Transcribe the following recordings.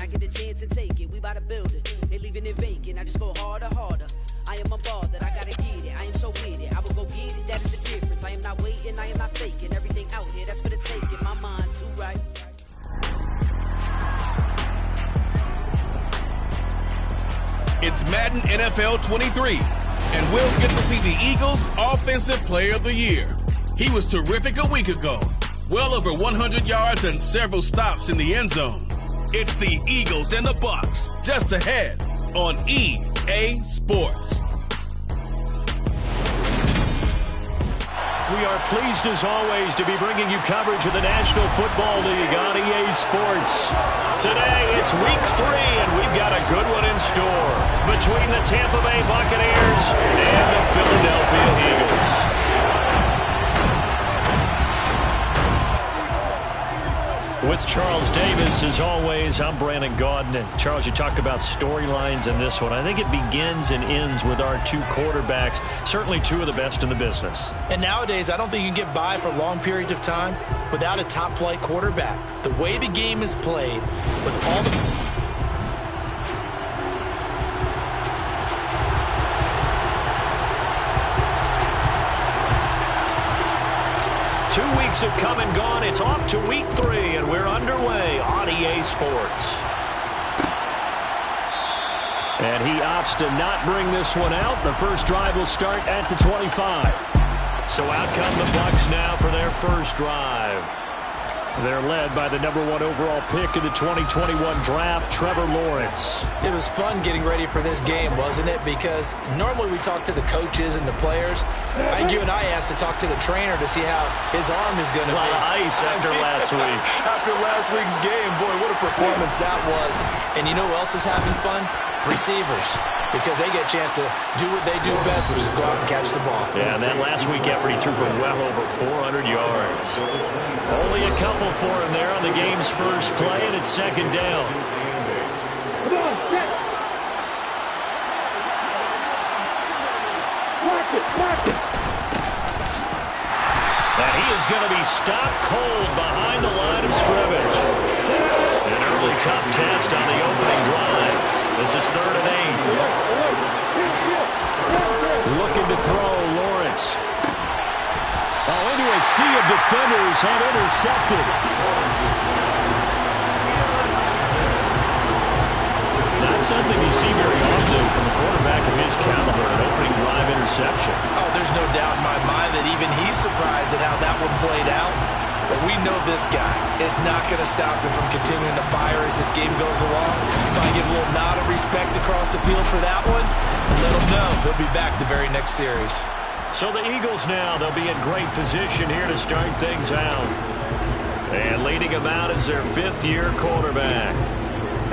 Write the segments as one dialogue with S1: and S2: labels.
S1: get a chance and take it. We bout to build it, ain't leaving it vacant. I just go harder, harder. I am unbothered, I gotta get it. I am so with it, I will go get it. That is the difference. I am not waiting, I am not faking. Everything out here, that's for the taking. My mind too right.
S2: It's Madden NFL 23, and we'll get to see the Eagles' Offensive Player of the Year. He was terrific a week ago. Well over 100 yards and several stops in the end zone. It's the Eagles and the Bucs, just ahead on EA Sports.
S3: We are pleased, as always, to be bringing you coverage of the National Football League on EA Sports. Today, it's Week 3, and we've got a good one in store between the Tampa Bay Buccaneers and the Philadelphia Eagles. With Charles Davis, as always, I'm Brandon Gaudin. And Charles, you talked about storylines in this one. I think it begins and ends with our two quarterbacks, certainly two of the best in the business.
S4: And nowadays, I don't think you can get by for long periods of time without a top-flight quarterback. The way the game is played, with all the...
S3: 2 weeks have come and gone. It's off to Week 3, and we're underway on EA Sports. And he opts to not bring this one out. The first drive will start at the 25. So out come the Bucs now for their first drive. They're led by the #1 overall pick in the 2021 draft, Trevor Lawrence.
S4: It was fun getting ready for this game, wasn't it? Because normally we talk to the coaches and the players. I think you and I asked to talk to the trainer to see how his arm is going to be.
S3: A lot of ice after last week.
S4: After last week's game, boy, what a performance that was. And you know who else is having fun? Receivers. Because they get a chance to do what they do best, which is go out and catch the ball.
S3: Yeah, and that last week effort, he threw for well over 400 yards. Only a couple for him there on the game's first play, and it's second down.
S5: Come on, set. Mark it.
S3: And he is going to be stopped cold behind the line of scrimmage. An early tough test on the opening drive. This is 3rd and 8. Looking to throw, Lawrence. Oh, into a sea of defenders and intercepted. Not something you see very often from a quarterback of his caliber, an opening drive interception.
S4: Oh, there's no doubt in my mind that even he's surprised at how that one played out. But we know this guy is not going to stop him from continuing to fire as this game goes along. Probably give a little nod of respect across the field for that one. And let him know he'll be back the very next series.
S3: So the Eagles now, they'll be in great position here to start things out. And leading them out is their 5th-year quarterback.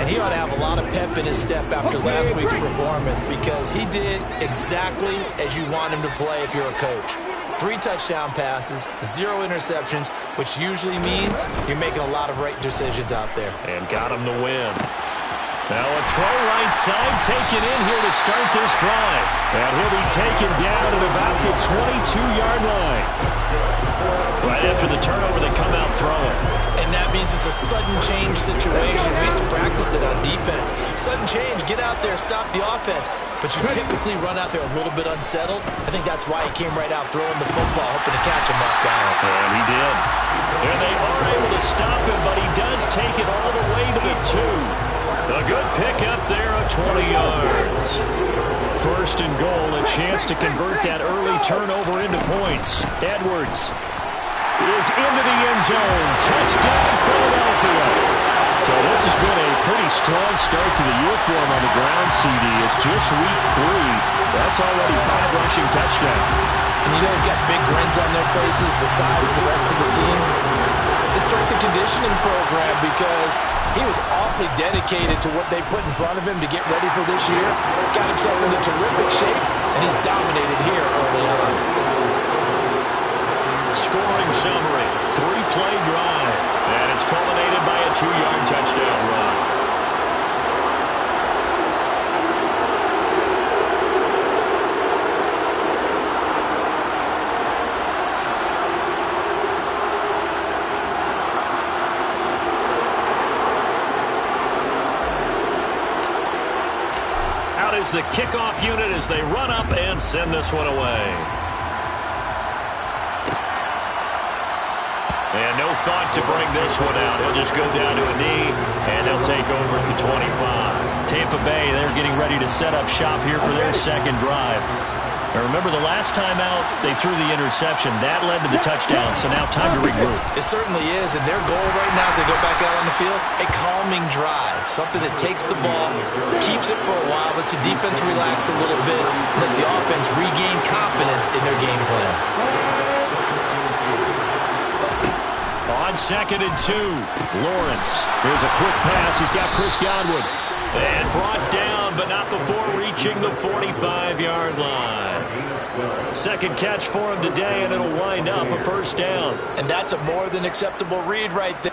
S4: And he ought to have a lot of pep in his step after last week's performance, because he did exactly as you want him to play if you're a coach. 3 touchdown passes, 0 interceptions, which usually means you're making a lot of right decisions out there.
S3: And got him to win. Now a throw right side taken in here to start this drive. And he'll be taken down at about the 22-yard line. Right after the turnover, they come out throwing.
S4: And that means it's a sudden change situation. We used to practice it on defense. Sudden change, get out there, stop the offense. But you typically run out there a little bit unsettled. I think that's why he came right out throwing the football, hoping to catch him off balance.
S3: And he did. And they are able to stop him, but he does take it all the way to the 2. A good pickup there of 20 yards. First and goal, a chance to convert that early turnover into points. Edwards is into the end zone. Touchdown, Philadelphia. So this has been a pretty strong start to the year for him on the ground, CD. It's just week 3. That's already 5 rushing touchdowns.
S4: And you know he's got big grins on their faces besides the rest of the team. The strength and conditioning program, because he was awfully dedicated to what they put in front of him to get ready for this year. Got himself into terrific shape, and he's dominated here early on.
S3: Scoring summary, 3-play drive, and it's culminated by a 2-yard touchdown run. goes the kickoff unit as they run up and send this one away. And no thought to bring this one out. He'll just go down to a knee, and they'll take over at the 25. Tampa Bay, they're getting ready to set up shop here for their second drive. Now remember, the last time out, they threw the interception. That led to the touchdown, so now time to regroup.
S4: It certainly is, and their goal right now as they go back out on the field, a calming drive, something that takes the ball, keeps it for a while, lets the defense relax a little bit, lets the offense regain confidence in their game plan.
S3: On 2nd and 2, Lawrence. Here's a quick pass. He's got Chris Godwin. And brought down, but not before reaching the 45-yard line. Second catch for him today, and it'll wind up a first down.
S4: And that's a more than acceptable read right there.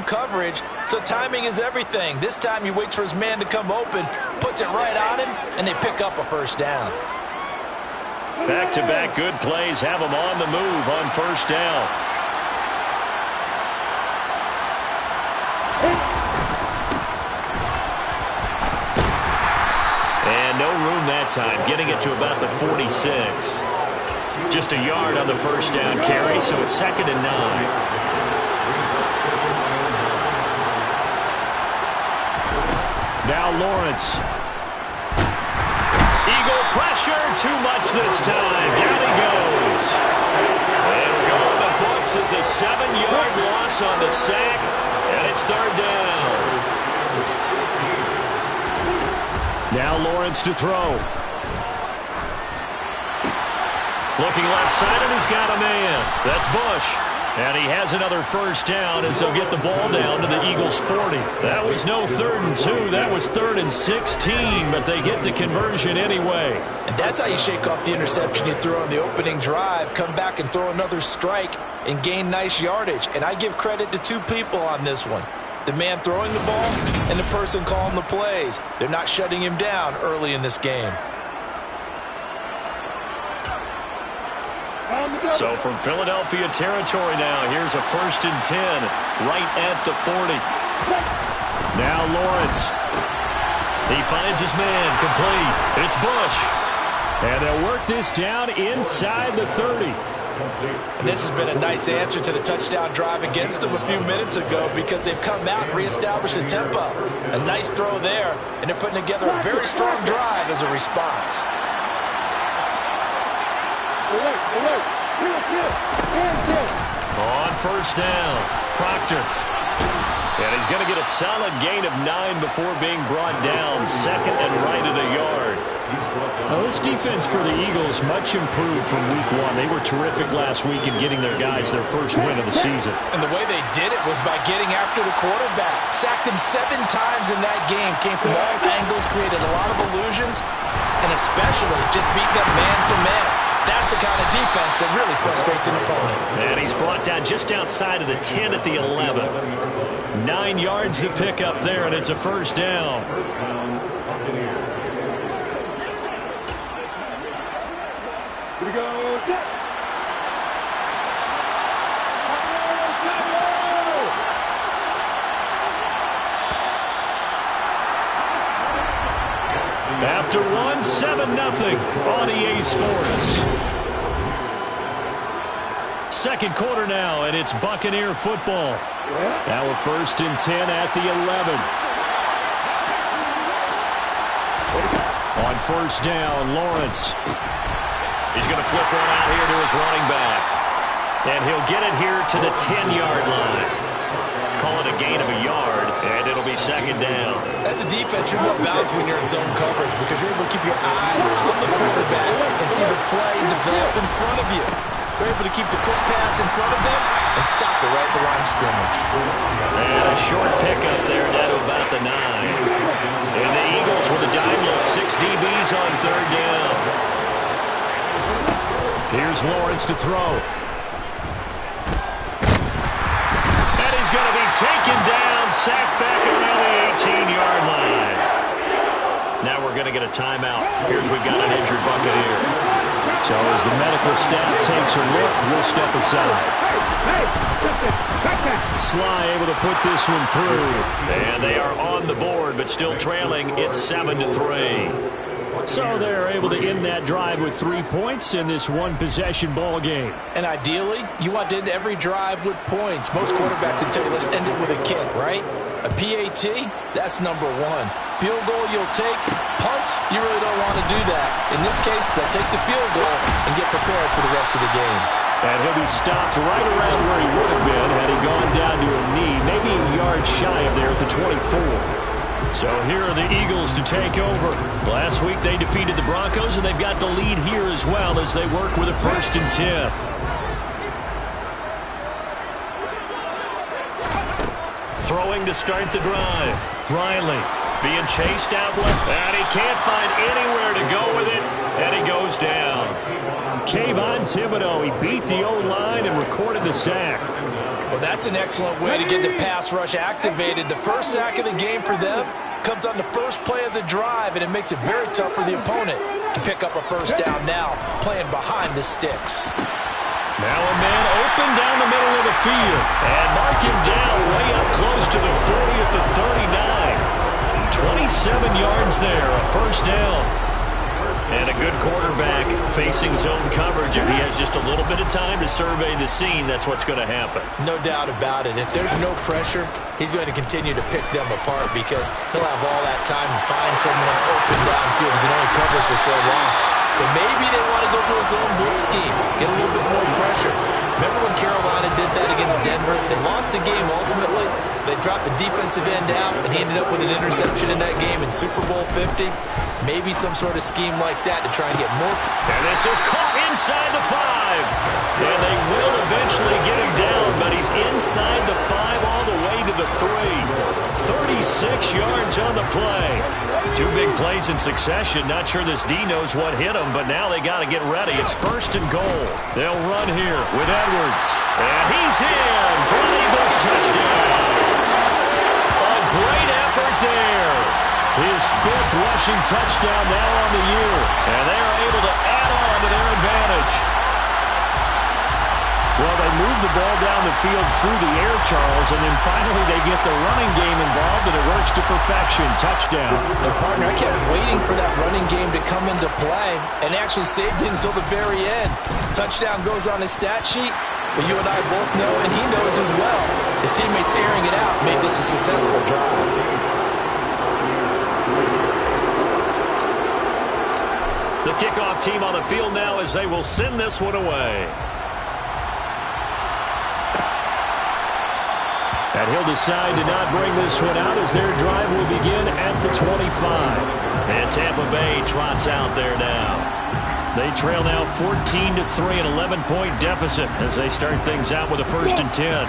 S4: coverage, so timing is everything. This time he waits for his man to come open, puts it right on him, and they pick up a first down.
S3: Back-to-back good plays have them on the move on first down. And no room that time, getting it to about the 46. Just a yard on the first down carry, so it's 2nd and 9. Now Lawrence. Eagle pressure, too much this time. Down he goes. And we're going the Bucs as a 7-yard loss on the sack, and it's 3rd down. Now Lawrence to throw. Looking left side, and he's got a man. That's Bush. And he has another first down as they'll get the ball down to the Eagles' 40. That was no 3rd and 2. That was 3rd and 16, but they get the conversion anyway.
S4: And that's how you shake off the interception you threw on the opening drive, come back and throw another strike and gain nice yardage. And I give credit to 2 people on this one. The man throwing the ball and the person calling the plays. They're not shutting him down early in this game.
S3: So from Philadelphia territory now, here's a 1st and 10 right at the 40. Now Lawrence. He finds his man complete. It's Bush. And they'll work this down inside the 30.
S4: And this has been a nice answer to the touchdown drive against them a few minutes ago because they've come out and reestablished the tempo. A nice throw there, and they're putting together a very strong drive as a response.
S3: On first down, Proctor. And he's going to get a solid gain of 9 before being brought down. 2nd and right at a yard.
S6: Now, this defense for the Eagles much improved from week 1. They were terrific last week in getting their guys their first win of the season.
S4: And the way they did it was by getting after the quarterback. Sacked him 7 times in that game. Came from all angles, created a lot of illusions, and especially just beat them man for man. That's the kind of defense that really frustrates an opponent.
S3: And he's brought down just outside of the 10 at the 11. 9 yards to pick up there, and it's a first down.
S5: Here we go.
S3: After 1, 7-0 on EA Sports. 2nd quarter now, and it's Buccaneer football. Now a 1st and 10 at the 11. On first down, Lawrence. He's going to flip one out here to his running back. And he'll get it here to the 10-yard line. Call it a gain of a yard, and it'll be 2nd down.
S4: As a defense, you're more balanced when you're in zone coverage because you're able to keep your eyes on the quarterback and see the play develop in front of you. You're able to keep the quick pass in front of them and stop it right at the line of scrimmage.
S3: And a short pickup there down to about the 9. And the Eagles with a dime look, 6 DBs on 3rd down. Here's Lawrence to throw. And he's going to be taken down, sacked back around the 18-yard line. Now we're going to get a timeout. Here's we've got an injured Buccaneer. So as the medical staff takes a look, we'll step aside. Sly able to put this one through. And they are on the board, but still trailing. It's 7-3. So they're able to end that drive with 3 points in this one-possession ball game.
S4: And ideally, you want to end every drive with points. Most quarterbacks would tell you, let's end it with a kick, right? A PAT, that's number 1. Field goal you'll take. Punts, you really don't want to do that. In this case, they'll take the field goal and get prepared for the rest of the game.
S3: And he'll be stopped right around where he would have been had he gone down to a knee, maybe a yard shy of there at the 24. So here are the Eagles to take over. Last week they defeated the Broncos, and they've got the lead here as well as they work with a 1st and 10. Throwing to start the drive. Riley being chased out left, and he can't find anywhere to go with it, and he goes down. Kayvon Thibodeau, he beat the O-line and recorded the sack.
S4: Well, that's an excellent way to get the pass rush activated. The first sack of the game for them comes on the first play of the drive, and it makes it very tough for the opponent to pick up a first down now, playing behind the sticks.
S3: Now a man open down the middle of the field. And mark him down way up close to the 40 at the 39. 27 yards there, a first down. And a good quarterback facing zone coverage. If he has just a little bit of time to survey the scene, that's what's going to happen.
S4: No doubt about it. If there's no pressure, he's going to continue to pick them apart because he'll have all that time to find someone open downfield who can only cover for so long. So maybe they want to go to a zone blitz scheme, get a little bit more pressure. Remember when Carolina did that against Denver? They lost the game ultimately. They dropped the defensive end out, and he ended up with an interception in that game in Super Bowl 50. Maybe some sort of scheme like that to try and get more.
S3: And this is caught inside the 5. And they will eventually get him down, but he's inside the 5 all the way to the 3. 36 yards on the play. 2 big plays in succession. Not sure this D knows what hit him, but now they got to get ready. It's first and goal. They'll run here with Edwards. And he's in for an Eagles touchdown. A great effort there. His 5th rushing touchdown now on the year. And they are able to add on to their advantage. Well, they move the ball down the field through the air, Charles, and then finally they get the running game involved, and it works to perfection. Touchdown.
S4: Now, partner, I kept waiting for that running game to come into play and actually saved it until the very end. Touchdown goes on his stat sheet, but you and I both know, and he knows as well, his teammates airing it out made this a successful drive.
S3: The kickoff team on the field now as they will send this one away. And he'll decide to not bring this one out as their drive will begin at the 25. And Tampa Bay trots out there now. They trail now 14-3, an 11-point deficit as they start things out with a 1st and 10.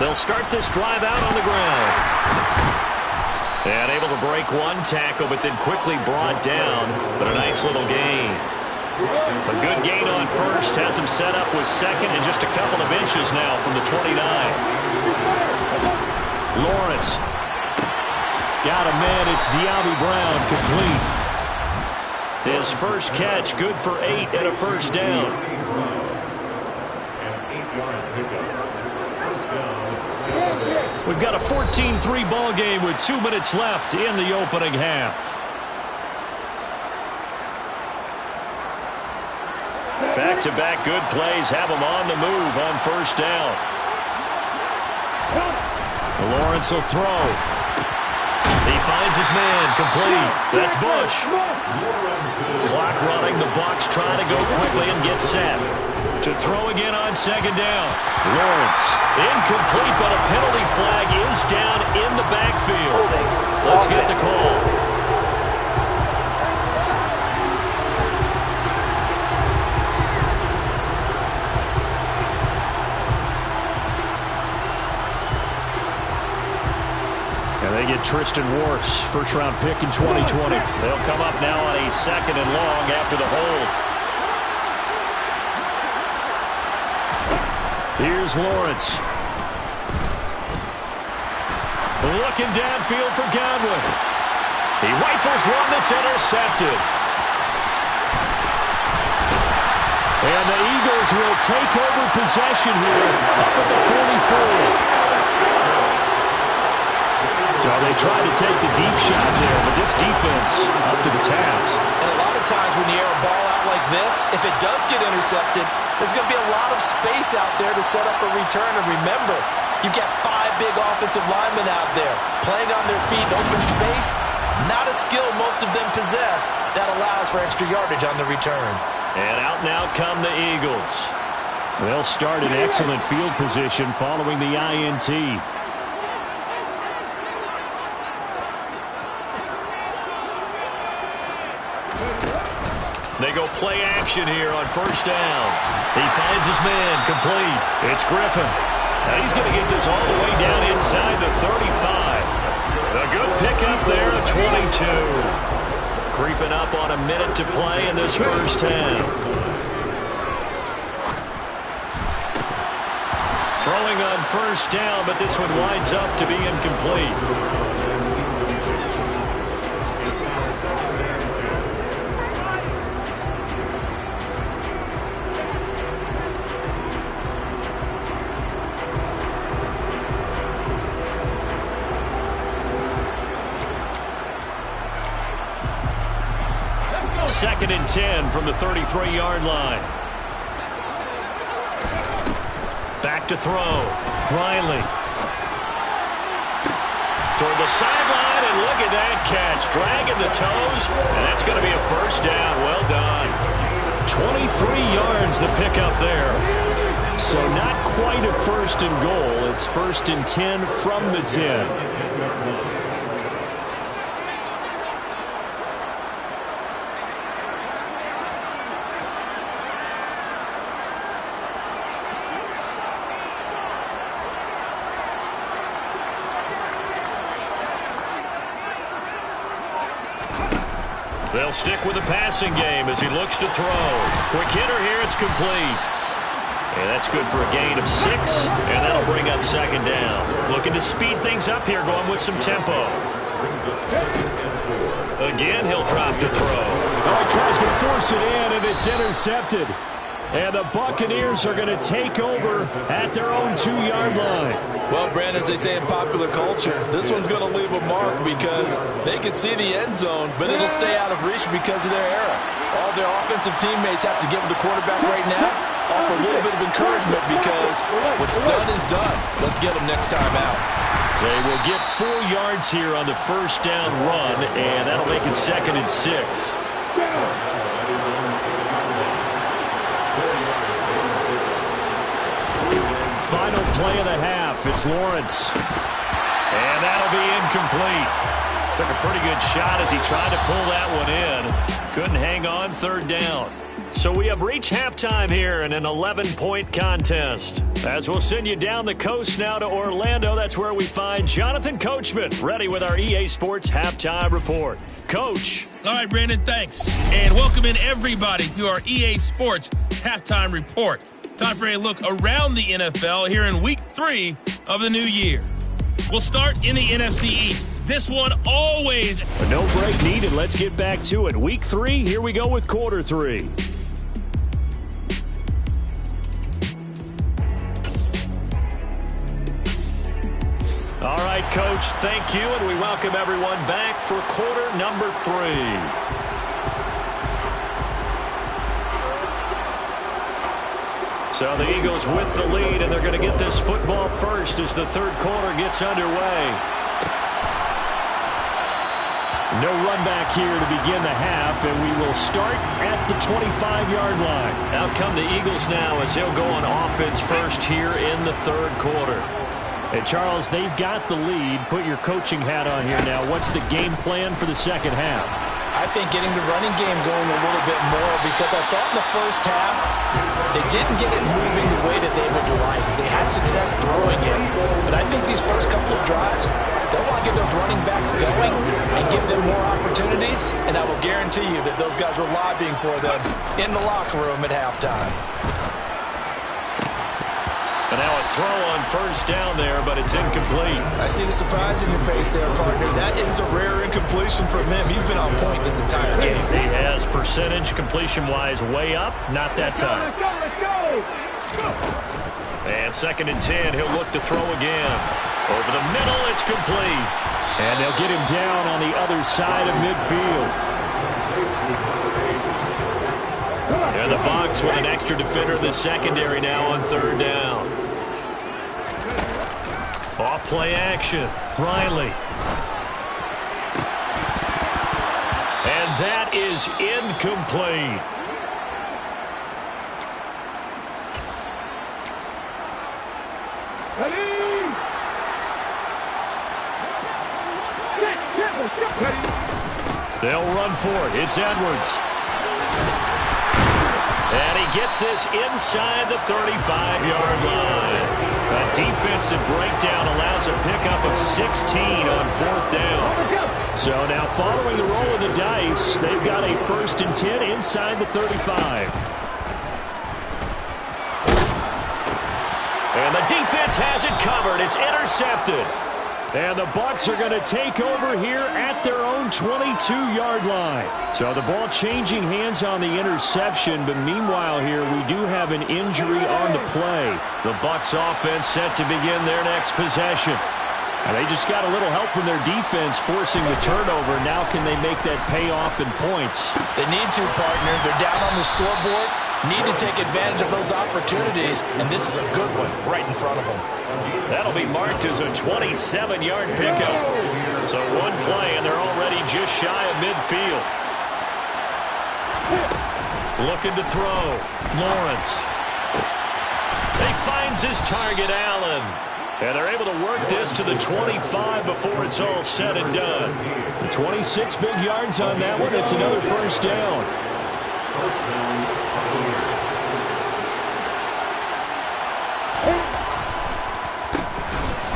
S3: They'll start this drive out on the ground. And able to break one tackle, but then quickly brought down. But a nice little gain. A good gain on first. Has him set up with second and just a couple of inches now from the 29. Lawrence. Got a man. It's De'Ami Brown complete. His first catch, good for 8 and a first down. We've got a 14-3 ball game with 2 minutes left in the opening half. Back-to-back good plays have them on the move on first down. Lawrence will throw. He finds his man, complete. That's Bush. Clock running, the Bucs trying to go quickly and get set. To throw again on second down. Lawrence, incomplete, but a penalty flag is down in the backfield. Let's get the call. And they get Tristan Wirfs, first-round pick in 2020. They'll come up now on a 2nd and long after the hold. Here's Lawrence. Looking downfield for Godwin. He rifles one that's intercepted. And the Eagles will take over possession here up at the 44. Well, they tried to take the deep shot there, but this defense up to the task.
S4: And a lot of times when you air a ball out like this, if it does get intercepted, there's going to be a lot of space out there to set up a return. And remember, you've got 5 big offensive linemen out there playing on their feet in open space. Not a skill most of them possess that allows for extra yardage on the return.
S3: And out now come the Eagles. They'll start in excellent field position following the INT. They go play action here on first down. He finds his man, complete. It's Griffin. Now he's going to get this all the way down inside the 35. A good pickup there, a 22. Creeping up on a minute to play in this first half. Throwing on first down, but this one winds up to be incomplete. Second and 10 from the 33-yard line. Back to throw. Riley. Toward the sideline, and look at that catch. Dragging the toes, and that's going to be a first down. Well done. 23 yards the pickup there. So not quite a first and goal. It's first and 10 from the 10. They'll stick with the passing game as he looks to throw. Quick hitter here, it's complete. And that's good for a gain of 6, and that'll bring up second down. Looking to speed things up here, going with some tempo. Again, he'll drop to throw.
S6: Oh, he tries to force it in, and it's intercepted. And the Buccaneers are going to take over at their own 2-yard line.
S4: Well, Brandon, as they say in popular culture, this one's going to leave a mark because they can see the end zone, but it'll stay out of reach because of their error. All their offensive teammates have to give the quarterback right now, offer a little bit of encouragement because what's done is done. Let's get them next time out.
S3: They will get 4 yards here on the first down run, and that'll make it second and 6.
S6: Final play of the half. It's Lawrence.
S3: And that'll be incomplete. Took a pretty good shot as he tried to pull that one in. Couldn't hang on, third down. So we have reached halftime here in an 11-point contest. As we'll send you down the coast now to Orlando, that's where we find Jonathan Coachman, ready with our EA Sports Halftime Report. Coach.
S7: All right, Brandon, thanks. And welcome in everybody to our EA Sports Halftime Report. Time for a look around the NFL here in Week 3 of the new year. We'll start in the NFC East. This one always...
S6: No break needed. Let's get back to it. Week 3, here we go with quarter 3.
S3: All right, Coach, thank you, and we welcome everyone back for quarter number 3. So the Eagles with the lead, and they're going to get this football first as the third quarter gets underway.
S6: No run back here to begin the half, and we will start at the 25-yard line.
S3: Out come the Eagles now as they'll go on offense first here in the third quarter.
S6: And, Charles, they've got the lead. Put your coaching hat on here now. What's the game plan for the second half?
S4: I think getting the running game going a little bit more because I thought in the first half they didn't get it moving the way that they would like. They had success throwing it, but I think these first couple of drives, they'll want to get those running backs going and give them more opportunities, and I will guarantee you that those guys were lobbying for them in the locker room at halftime.
S3: And now a throw on first down there, but it's incomplete.
S4: I see the surprise in your face there, partner. That is a rare incompletion from him. He's been on point this entire game.
S3: He has percentage completion-wise way up. Not that time.
S5: Let's go.
S3: And second and 10, he'll look to throw again. Over the middle, it's complete.
S6: And they'll get him down on the other side of midfield.
S3: And the Bucs with an extra defender in the secondary now on third down. Off play action. Riley. And that is incomplete. They'll run for it. It's Edwards. And he gets this inside the 35-yard line. A defensive breakdown allows a pickup of 16 on fourth down.
S6: So now following the roll of the dice, they've got a 1st and 10 inside the 35. And the defense has it covered. It's intercepted. And the Bucs are going to take over here at their own 22-yard line. So the ball changing hands on the interception, but meanwhile here we do have an injury on the play. The Bucs offense set to begin their next possession. And they just got a little help from their defense forcing the turnover. Now can they make that pay off in points?
S4: They need to, partner. They're down on the scoreboard. Need to take advantage of those opportunities, and this is a good one right in front of them.
S3: That'll be marked as a 27-yard pickup. So one play, and they're already just shy of midfield. Looking to throw. Lawrence. He finds his target, Allen. And they're able to work this to the 25 before it's all said and done.
S6: 26 big yards on that one. It's another 1st down.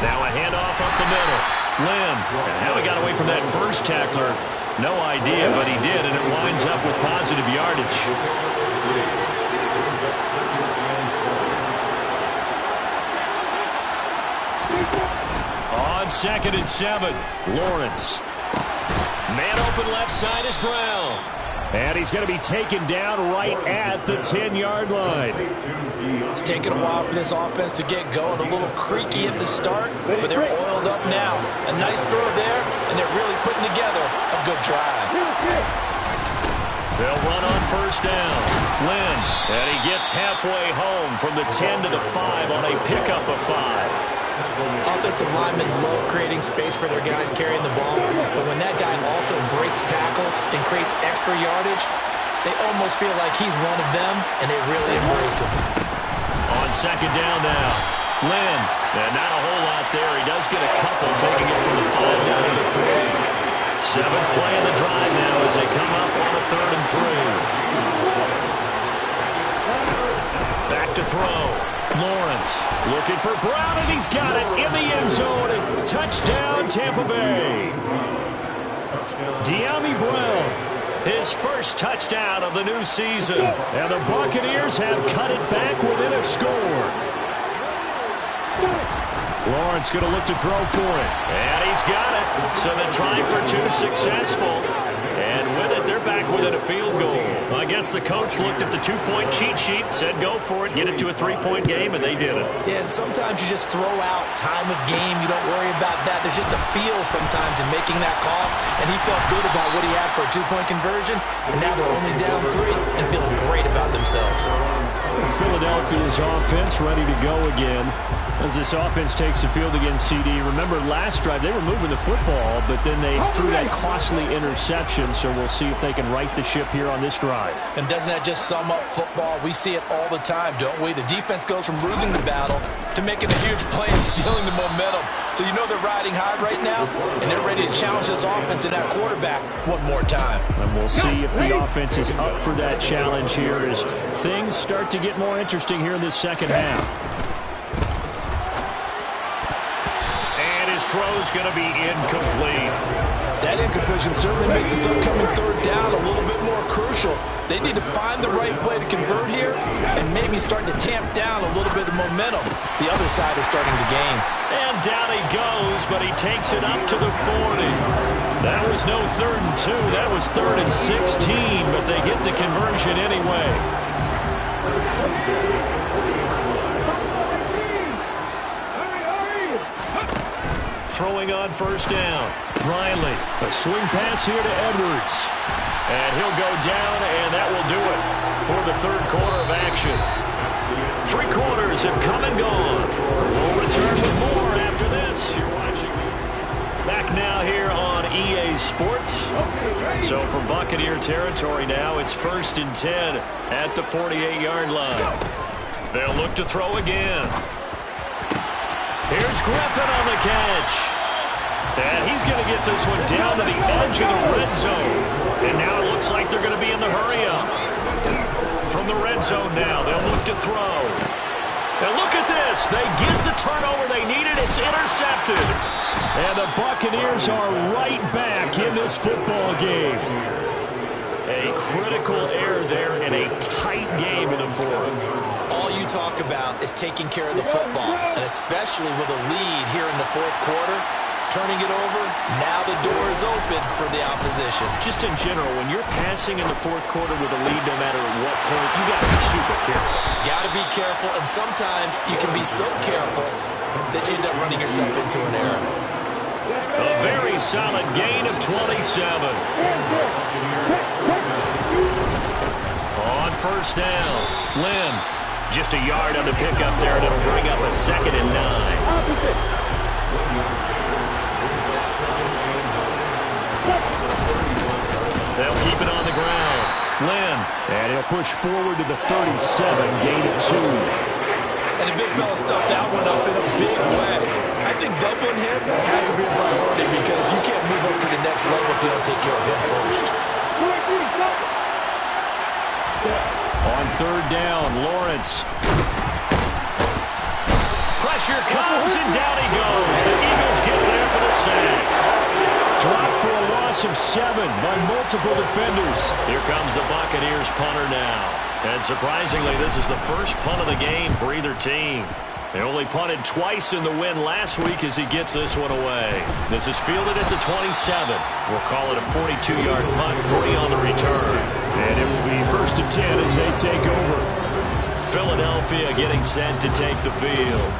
S3: Now a handoff up the middle. Lynn. And how he got away from that first tackler, no idea, but he did, and it winds up with positive yardage. On 2nd and 7, Lawrence. Man open left side is Brown.
S6: And he's going to be taken down right at the 10-yard line.
S4: It's taken a while for this offense to get going. A little creaky at the start, but they're oiled up now. A nice throw there, and they're really putting together a good drive.
S3: They'll run on 1st down. Lynn. And he gets halfway home from the 10 to the 5 on a pickup of 5.
S4: Offensive linemen love creating space for their guys carrying the ball, but when that guy also breaks tackles and creates extra yardage, they almost feel like he's one of them, and they really embrace him.
S3: On 2nd down now, Lynn. And not a whole lot there. He does get a couple, taking it from the 5 down to the 3. 7th play of the drive now as they come up on a 3rd and 3. Back to throw. Lawrence looking for Brown, and he's got it in the end zone. Touchdown, Tampa Bay. De'Ami Brown, his first touchdown of the new season. And the Buccaneers have cut it back within a score. Lawrence going to look to throw for it. And he's got it. So the try for 2 successful. And with it, they're back within a field goal. Well, I guess the coach looked at the 2-point cheat sheet, said go for it, get it to a 3-point game, and they did it.
S4: Yeah, and sometimes you just throw out time of game. You don't worry about that. There's just a feel sometimes in making that call, and he felt good about what he had for a 2-point conversion, and now they're only down 3 and feeling great about themselves.
S6: Philadelphia's offense ready to go again as this offense takes the field against CD. Remember last drive they were moving the football, but then they threw that costly interception, so we'll see if they can right the ship here on this drive.
S4: And doesn't that just sum up football? We see it all the time, don't we? The defense goes from losing the battle to making a huge play and stealing the momentum. So you know they're riding high right now, and they're ready to challenge this offense and that quarterback one more time.
S6: And we'll see if the offense is up for that challenge here as things start to get more interesting here in this second half.
S3: And his throw's going to be incomplete.
S4: That incompletion certainly makes this upcoming 3rd down a little bit more crucial. They need to find the right play to convert here and maybe start to tamp down a little bit of momentum. The other side is starting to gain.
S3: And down he goes, but he takes it up to the 40. That was no 3rd and 2. That was 3rd and 16, but they get the conversion anyway. Throwing on 1st down. Riley.
S6: A swing pass here to Edwards.
S3: And he'll go down, and that will do it for the 3rd quarter of action. 3 quarters have come and gone. We'll return with more after this. You're watching back now here on EA Sports. So for Buccaneer territory now, it's 1st and 10 at the 48-yard line. They'll look to throw again. Here's Griffin on the catch. And he's going to get this one down to the edge of the red zone. And now it looks like they're going to be in the hurry-up. From the red zone now, they'll look to throw. And look at this. They get the
S6: turnover they needed. It's intercepted. And the Buccaneers are right back in this football game. A critical error there in a tight game in the fourth.
S4: All you talk about is taking care of the football, and especially with a lead here in the fourth quarter, turning it over, now the door is open for the opposition.
S6: Just in general, when you're passing in the fourth quarter with a lead, no matter at what point, you got to be super careful.
S4: Got to be careful, and sometimes you can be so careful that you end up running yourself into an error.
S6: A very solid gain of 27. On first down, Lynn. Just a yard on the pickup there, and it'll bring up a 2nd and 9. They'll keep it on the ground. Lynn, and he'll push forward to the 37, gain of 2.
S4: And the big fella stuffed that one up in a big way. I think doubling him has to be a priority because you can't move up to the next level if you don't take care of him first.
S6: On third down, Lawrence. Pressure comes, and down he goes. The Eagles get there for the sack. Dropped for a loss of 7 by multiple defenders. Here comes the Buccaneers punter now. And surprisingly, this is the first punt of the game for either team. They only punted twice in the win last week as he gets this one away. This is fielded at the 27. We'll call it a 42-yard punt, 40 on the return. And it will be 1st and 10 as they take over. Philadelphia getting set to take the field.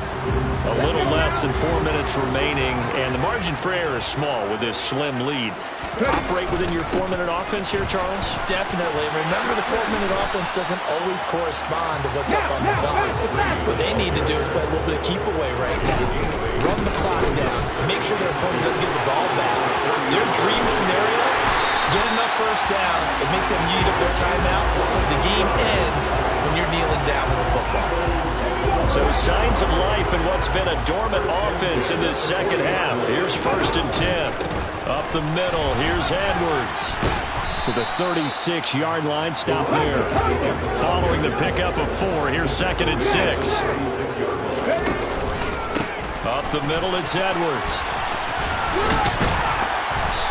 S6: A little less than 4 minutes remaining, and the margin for error is small with this slim lead. Operate within your 4-minute offense here, Charles?
S4: Definitely. Remember, the 4-minute offense doesn't always correspond to what's up on the clock. What they need to do is play a little bit of keep away right now. Run the clock down. Make sure their opponent doesn't get the ball back. Their dream scenario, get enough first downs and make them eat up their timeouts so the game ends when you're kneeling down with the football.
S6: So signs of life in what's been a dormant offense in this second half. Here's 1st and 10. Up the middle, here's Edwards. To the 36-yard line, stop there. Following the pickup of 4, here's 2nd and 6. Up the middle, it's Edwards.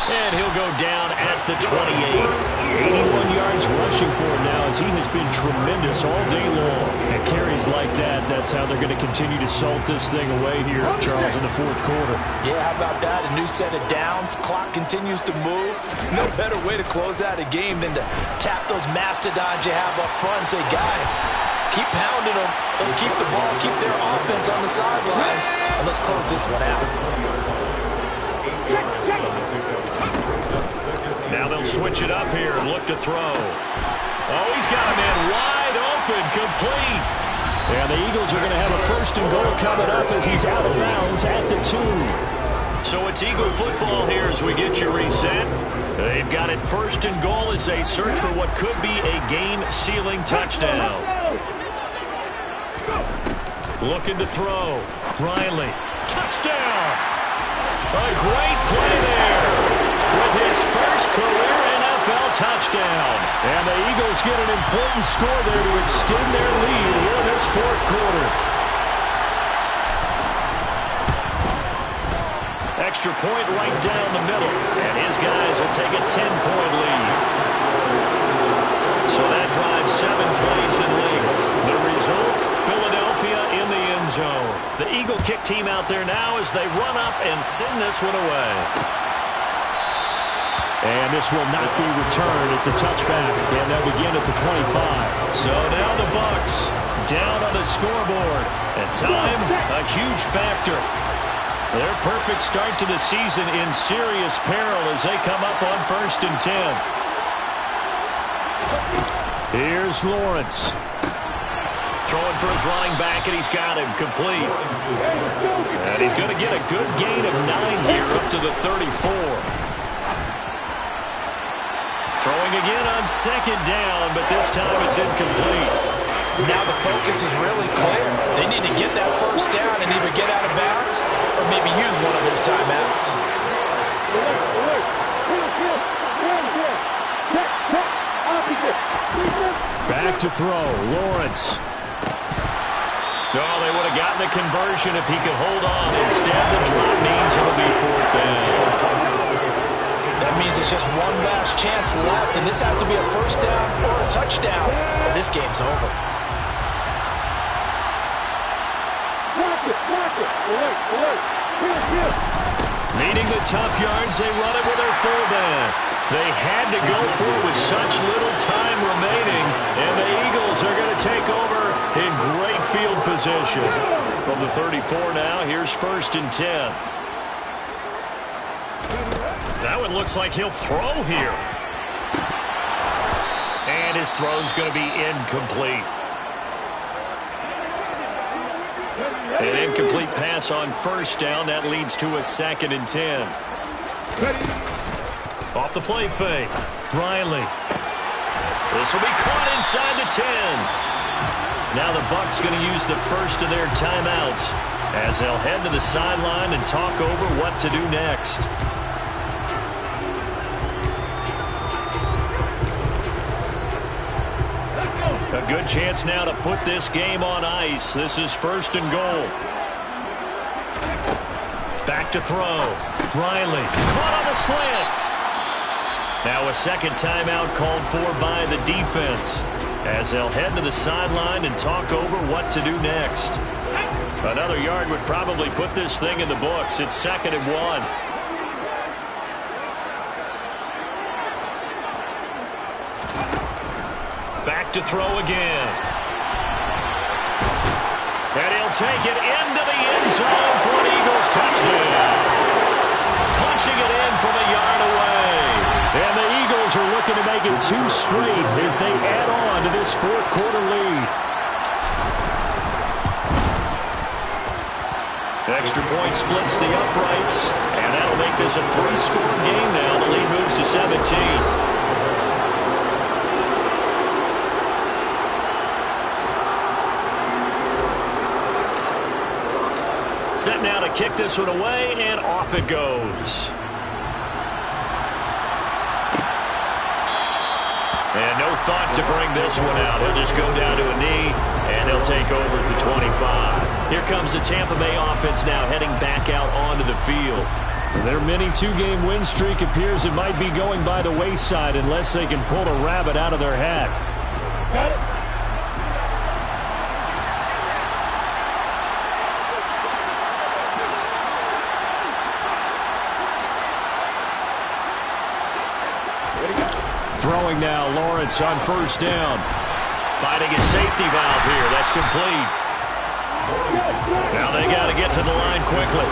S6: And he'll go down at the 28. 81 yards rushing for him now as he has been tremendous all day long. And carries like that, that's how they're going to continue to salt this thing away here, Charles, in the fourth quarter.
S4: Yeah, how about that? A new set of downs. Clock continues to move. No better way to close out a game than to tap those mastodons you have up front and say, guys, keep pounding them. Let's keep the ball, keep their offense on the sidelines, and let's close this one out.
S6: Now they'll switch it up here and look to throw. Oh, he's got a man wide open, complete. And the Eagles are going to have a 1st and goal coming up as he's out of bounds at the 2. So it's Eagle football here as we get you reset. They've got it 1st and goal as they search for what could be a game-sealing touchdown. Looking to throw. Riley. Touchdown! A great play there with his first career NFL touchdown. And the Eagles get an important score there to extend their lead here in this fourth quarter. Extra point right down the middle, and his guys will take a 10-point lead. So that drives 7 plays in length. The result, Philadelphia in the end zone. The Eagle kick team out there now as they run up and send this one away. And this will not be returned. It's a touchback, and they'll begin at the 25. So now the Bucs down on the scoreboard. And time, a huge factor. Their perfect start to the season in serious peril as they come up on 1st and 10. Here's Lawrence. Throwing for his running back, and he's got him complete. And he's going to get a good gain of 9 here up to the 34. Throwing again on 2nd down, but this time it's incomplete.
S4: Now the focus is really clear. They need to get that 1st down and either get out of bounds or maybe use one of those timeouts.
S6: Back to throw, Lawrence. Oh, they would have gotten the conversion if he could hold on. Instead, the drop means it'll be 4th down.
S4: That means it's just one last chance left, and this has to be a 1st down or a touchdown, or this game's over.
S6: Needing the tough yards, they run it with their fullback. They had to go for it with such little time remaining, and the Eagles are going to take over in great field position. From the 34 now, here's 1st and 10. That one looks like he'll throw here. And his throw's going to be incomplete. An incomplete pass on 1st down. That leads to a 2nd and 10. Off the play fake. Riley. This will be caught inside the 10. Now the Bucs going to use the first of their timeouts as they'll head to the sideline and talk over what to do next. A good chance now to put this game on ice. This is 1st and goal. Back to throw. Riley caught on the slant. Now a 2nd timeout called for by the defense as they'll head to the sideline and talk over what to do next. Another yard would probably put this thing in the books. It's 2nd and 1. Back to throw again. And he'll take it into the end zone for an Eagles touchdown. Punching it in from a yard away. And the Eagles are looking to make it 2 straight as they add on to this 4th quarter lead. Extra point splits the uprights. And that'll make this a 3-score game now. The lead moves to 17. Set now to kick this one away, and off it goes. And no thought to bring this one out. He'll just go down to a knee, and they'll take over at the 25. Here comes the Tampa Bay offense now heading back out onto the field. Their mini 2-game win streak appears it might be going by the wayside unless they can pull a rabbit out of their hat.
S5: Got it.
S6: Throwing now, Lawrence on 1st down. Fighting a safety valve here. That's complete. Now they got to get to the line quickly.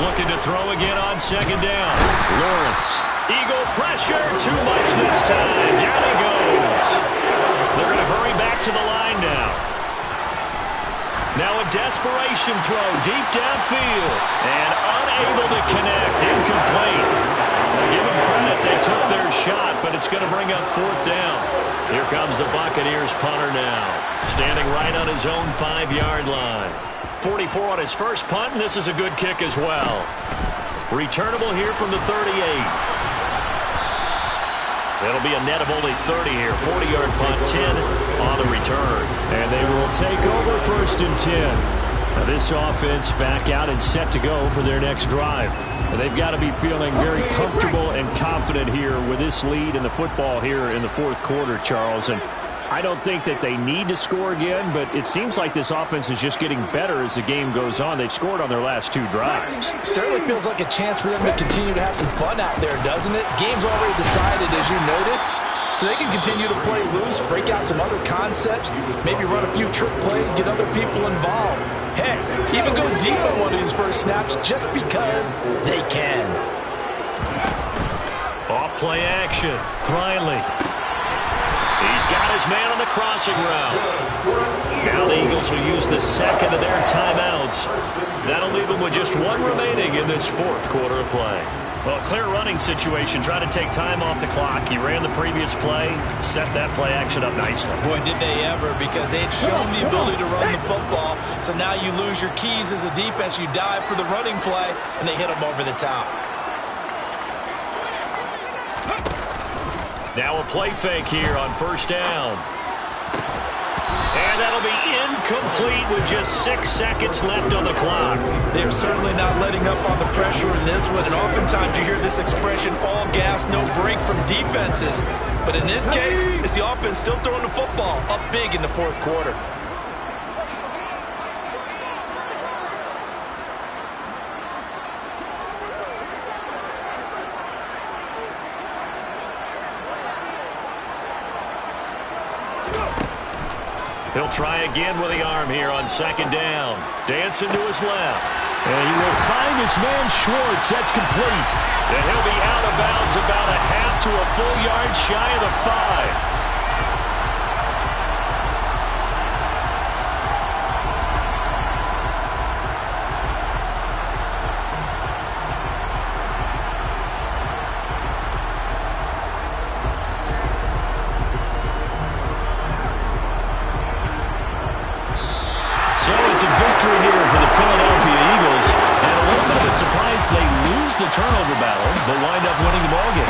S6: Looking to throw again on 2nd down. Lawrence. Eagle pressure. Too much this time. Down he goes. They're going to hurry back to the line now. Now a desperation throw deep downfield. And unable to connect. Incomplete. Give them credit, they took their shot, but it's going to bring up 4th down. Here comes the Buccaneers punter now, standing right on his own 5-yard line. 44 on his first punt, and this is a good kick as well. Returnable here from the 38. It'll be a net of only 30 here. 40-yard punt, 10 on the return. And they will take over 1st and 10. Now this offense back out and set to go for their next drive. And they've got to be feeling very comfortable and confident here with this lead in the football here in the 4th quarter, Charles. And I don't think that they need to score again, but it seems like this offense is just getting better as the game goes on. They've scored on their last 2 drives.
S4: Certainly feels like a chance for them to continue to have some fun out there, doesn't it? Game's already decided, as you noted. So they can continue to play loose, break out some other concepts, maybe run a few trick plays, get other people involved. Heck, even go deep on one of these first snaps just because they can.
S6: Off play action. Riley. He's got his man on the crossing route. Now the Eagles will use the 2nd of their timeouts. That'll leave them with just 1 remaining in this 4th quarter of play. Well, clear running situation, trying to take time off the clock. He ran the previous play, set that play action up nicely.
S4: Boy, did they ever, because they had shown the ability to run the football. So now you lose your keys as a defense. You dive for the running play, and they hit him over the top. Now a play fake here on 1st down.
S3: And that'll be incomplete with just 6 seconds left on the clock.
S4: They're certainly not letting up on the pressure in this one, and oftentimes you hear this expression, all gas, no break from defenses. But in this case, it's the offense still throwing the football up big in the fourth quarter.
S3: He'll try again with the arm here on second down. Dancing to his left. And he will find his man Schwartz. That's complete. And he'll be out of bounds about a half to a full yard shy of the 5. So it's a victory here for the Philadelphia Eagles. And a little bit of a surprise they lose the turnover battle, but wind up winning the ballgame.